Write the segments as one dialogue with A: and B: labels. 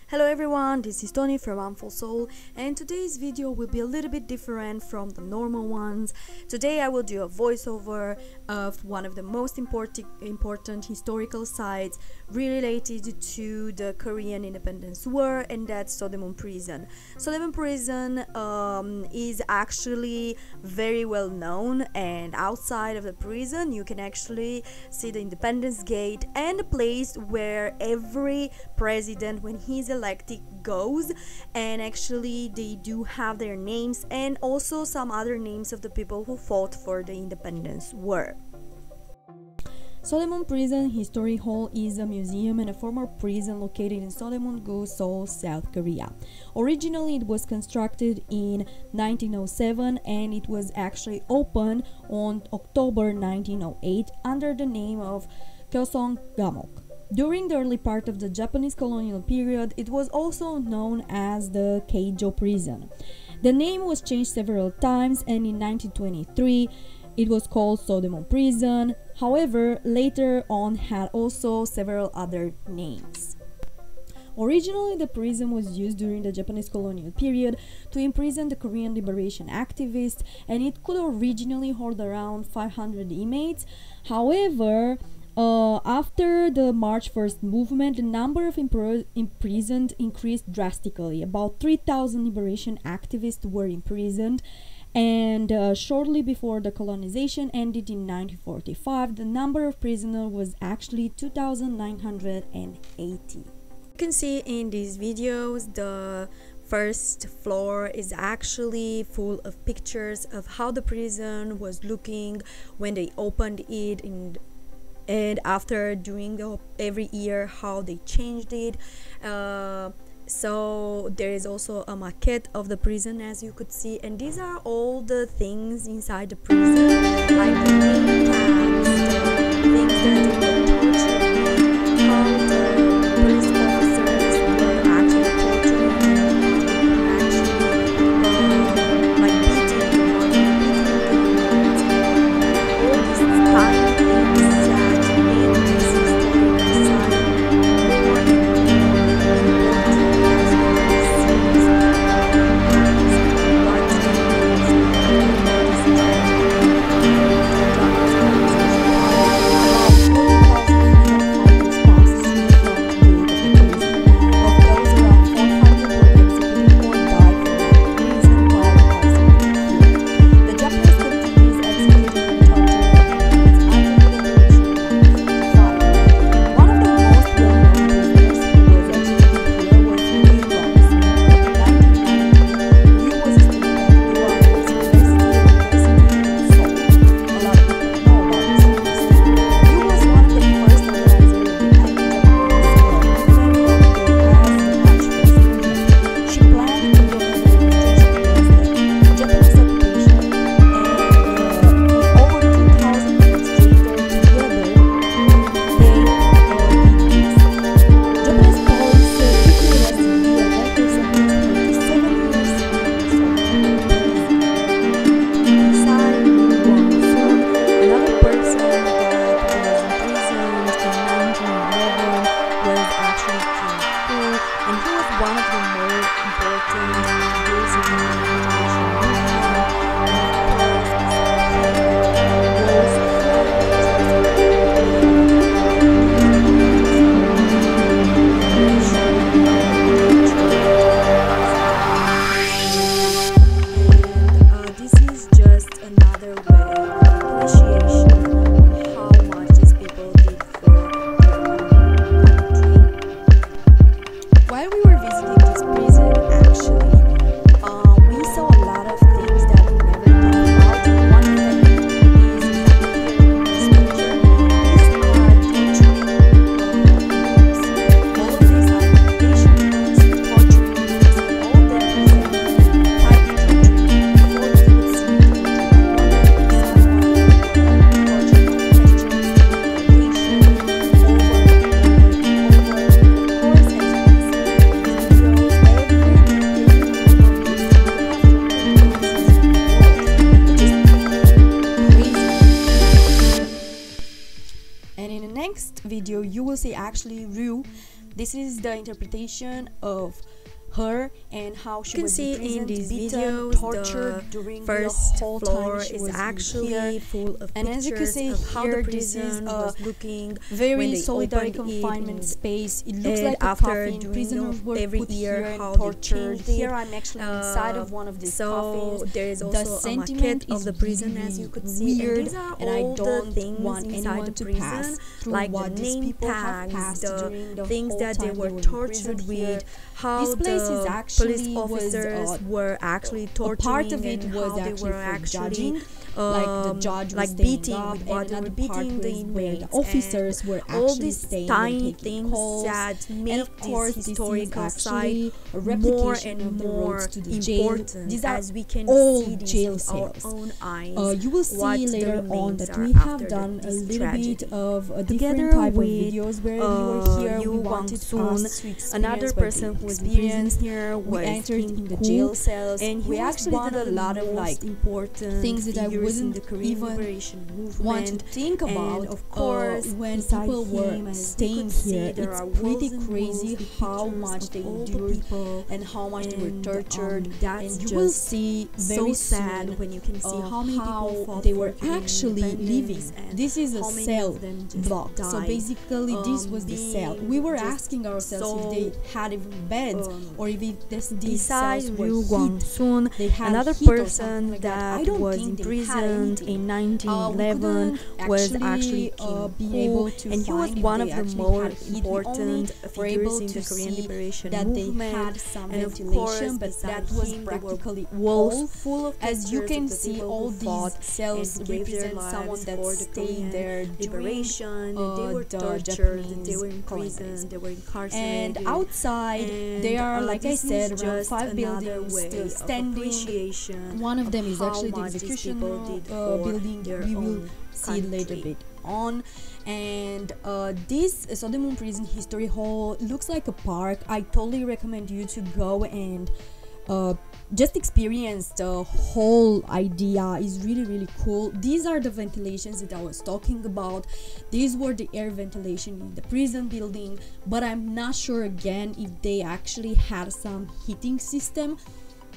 A: Hello everyone, this is Tony from Mindful Soul, and today's video will be a little bit different from the normal ones. Today I will do a voiceover of one of the most important historical sites related to the Korean Independence War, and that's Sodaemun Prison. Sodaemun Prison is actually very well known, and outside of the prison you can actually see the Independence Gate and a place where every president, when he's elected, goes, and actually they do have their names and also some other names of the people who fought for the independence war. Sodaemun Prison History Hall is a museum and a former prison located in Seodaemun-gu, Seoul, South Korea. Originally it was constructed in 1907 and it was actually opened on October 1908 under the name of Gyeosong Gamok. During the early part of the Japanese colonial period, it was also known as the Keijo Prison. The name was changed several times, and in 1923 it was called Sodaemun Prison. However, later on had also several other names. Originally, the prison was used during the Japanese colonial period to imprison the Korean liberation activists, and it could originally hold around 500 inmates. However, after the March 1st movement, the number of imprisoned increased drastically. About 3,000 liberation activists were imprisoned, and shortly before the colonization ended in 1945, the number of prisoners was actually 2,980. You can see in these videos the first floor is actually full of pictures of how the prison was looking when they opened it and after doing every year how they changed it. So there is also a maquette of the prison, as you could see, and these are all the things inside the prison, like the main tabs, the things that they were torturing, how the police officers were actually torturing them, like beating them, all these tiny things that made this historical site more and video you will see actually Ryu this is the interpretation of her and how she was
B: in these
A: beaten,
B: videos,
A: tortured during
B: first
A: the whole
B: floor
A: time she
B: is
A: was
B: actually
A: here.
B: full of
A: And as you can see
B: pictures of how
A: here,
B: the
A: this is
B: prison
A: a
B: was looking
A: very
B: they
A: solitary
B: opened it
A: confinement
B: in-
A: space. It looks
B: and
A: like a
B: after
A: coffin.
B: doing
A: Prisoners were
B: every
A: put
B: year
A: here and
B: how they
A: tortured.
B: changed it.
A: Here I'm actually inside of one of these coffins.
B: So there is
A: The
B: also a
A: sentiment
B: maquette of
A: is
B: the prison,
A: really
B: as you could
A: weird,
B: see, and these are
A: and I
B: all
A: don't
B: the things
A: want
B: inside
A: anyone
B: the
A: to
B: prison,
A: pass through
B: like
A: what
B: the
A: these
B: name
A: people have
B: tags,
A: passed during the
B: things
A: whole
B: that they
A: time
B: were
A: in
B: tortured
A: prison here.
B: with, how
A: This place is
B: the
A: actually
B: police officers
A: was,
B: were actually torturing,
A: a part of it
B: and
A: was
B: how they
A: actually
B: were
A: for
B: actually
A: judging, like the judge was
B: like
A: standing
B: beating
A: up,
B: with
A: and
B: what they were
A: another part
B: beating the
A: was where the
B: inmates,
A: officers
B: and
A: were
B: all
A: actually
B: these
A: staying
B: tiny
A: and taking
B: things
A: calls.
B: that
A: And
B: make
A: of course,
B: this
A: this is
B: historical
A: actually
B: site
A: a
B: more
A: replication
B: and
A: of the
B: more
A: roads to the jail.
B: important,
A: These are
B: as we can
A: all
B: see this
A: jail
B: with our
A: cells.
B: own eyes.
A: You will
B: what
A: see
B: the
A: later on
B: remains
A: that
B: are
A: we have
B: after
A: done a
B: this
A: little bit
B: tragedy.
A: of a
B: Together
A: different type of
B: with,
A: videos where we were here.
B: Ryu
A: We wanted
B: Gwansun,
A: us to experience
B: another
A: what
B: person
A: they
B: who was in prison
A: experienced.
B: here
A: We
B: was
A: entered in the
B: Gu,
A: jail cells,
B: and he
A: we
B: was
A: actually
B: one
A: did
B: of
A: a
B: the
A: lot of like
B: important
A: things that I
B: figures in
A: wouldn't
B: the Korean
A: even
B: liberation movement.
A: want to think about.
B: And of course,
A: when
B: beside
A: people were
B: him, as we
A: staying
B: could see,
A: here,
B: there
A: it's
B: are
A: pretty
B: walls and
A: crazy
B: walls with
A: how
B: pictures
A: much
B: of
A: they
B: all the
A: endured
B: people,
A: and how much they were
B: and,
A: tortured.
B: that's
A: And you will
B: just
A: see
B: so
A: very
B: sad
A: soon
B: when you can see how many people fought
A: they
B: for
A: were
B: Korean
A: actually living.
B: independence, and
A: This is a
B: how many
A: cell
B: of them just
A: block. So
B: died,
A: basically, this was the cell. We were
B: just
A: asking ourselves
B: so,
A: if they had even beds or if these
B: besides
A: cells were
B: Ryu
A: heat.
B: Gwansun,
A: They had
B: another
A: heat or
B: person
A: something like that. I
B: that
A: don't
B: was
A: think they had
B: imprisoned
A: anything.
B: in
A: We
B: 1911
A: couldn't
B: was actually
A: be
B: Kim
A: able
B: Ho,
A: to
B: and he was
A: find if
B: one
A: they
B: of the
A: actually
B: more
A: had heat. We
B: important
A: only were
B: figures
A: able
B: in
A: to
B: the Korean
A: see
B: liberation
A: that they
B: movement,
A: had some
B: and of
A: ventilation,
B: course,
A: but
B: beside
A: that was
B: him, there were
A: practically
B: walls
A: all.
B: full of
A: As you
B: pictures
A: can
B: of the
A: see,
B: people
A: all
B: who
A: these
B: fought
A: cells
B: and gave their
A: represent someone
B: lives
A: that
B: for the
A: stayed
B: Korean
A: there
B: liberation,
A: during
B: and they were
A: the
B: tortured,
A: Japanese
B: they were in
A: colonialism.
B: prison, they were incarcerated.
A: And outside,
B: And,
A: there are, like I
B: this
A: said,
B: is
A: around
B: just
A: 5
B: another
A: buildings
B: way
A: still
B: of
A: standing.
B: appreciation
A: One of them is
B: how
A: actually the
B: much these
A: execution
B: people did for
A: building.
B: their
A: We will
B: own
A: see it later
B: country.
A: bit on. And this Sodaemun Prison History Hall looks like a park. I totally recommend you to go and just experience the whole idea. Is really cool. These are the ventilations that I was talking about. These were the air ventilation in the prison building, but I'm not sure again if they actually had some heating system.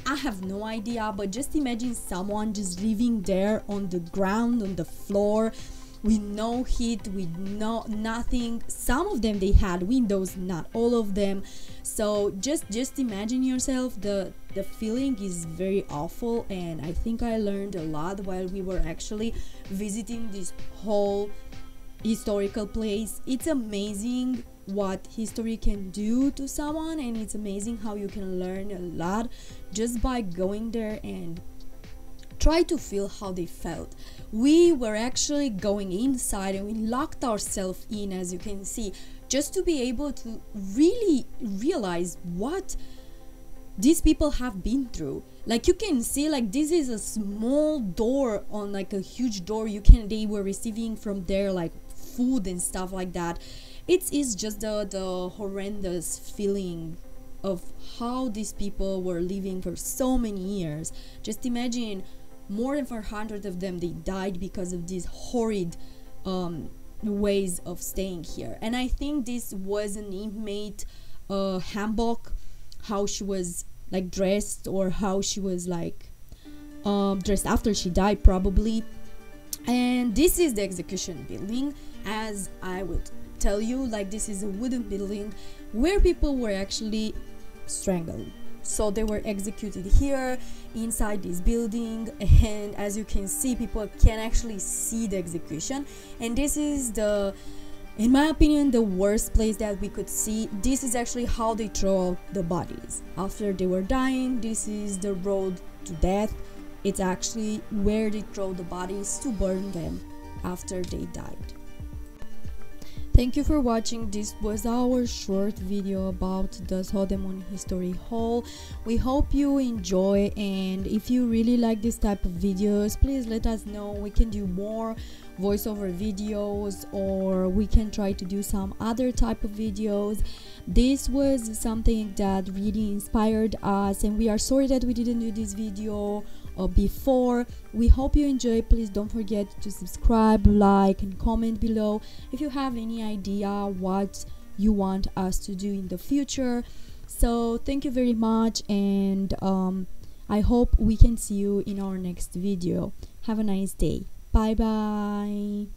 A: I have no idea, but just imagine someone just living there on the ground, on the floor, with no heat, with nothing. Some of them they had windows, not all of them. So just imagine yourself. The feeling is very awful, and I think I learned a lot while we were actually visiting this whole historical place. It's amazing what history can do to someone, and it's amazing how you can learn a lot just by going there and try to feel how they felt. We were actually going inside and we locked ourselves in, as you can see, just to be able to really realize what these people have been through. Like you can see, like this is a small door on like a huge door. They were receiving from there like food and stuff like that. It's just the horrendous feeling of how these people were living for so many years. Just imagine, more than 400 of them, they died because of these horrid ways of staying here. And I think this was an inmate handbook, how she was like dressed, or how she was like dressed after she died probably. And this is the execution building. As I would tell you, like this is a wooden building where people were actually strangled. So they were executed here inside this building, and as you can see, people can actually see the execution. And this is in my opinion, the worst place that we could see. This is actually how they throw out the bodies after they were dying. This is the road to death. It's actually where they throw the bodies to burn them after they died. Thank you for watching. This was our short video about the Seodaemun History Hall. We hope you enjoy, and if you really like this type of videos, please let us know. We can do more voiceover videos, or we can try to do some other type of videos. This was something that really inspired us, and we are sorry that we didn't do this video before. We hope you enjoy. Please don't forget to subscribe, like, and comment below if you have any idea what you want us to do in the future. So thank you very much, and I hope we can see you in our next video. Have a nice day. Bye bye.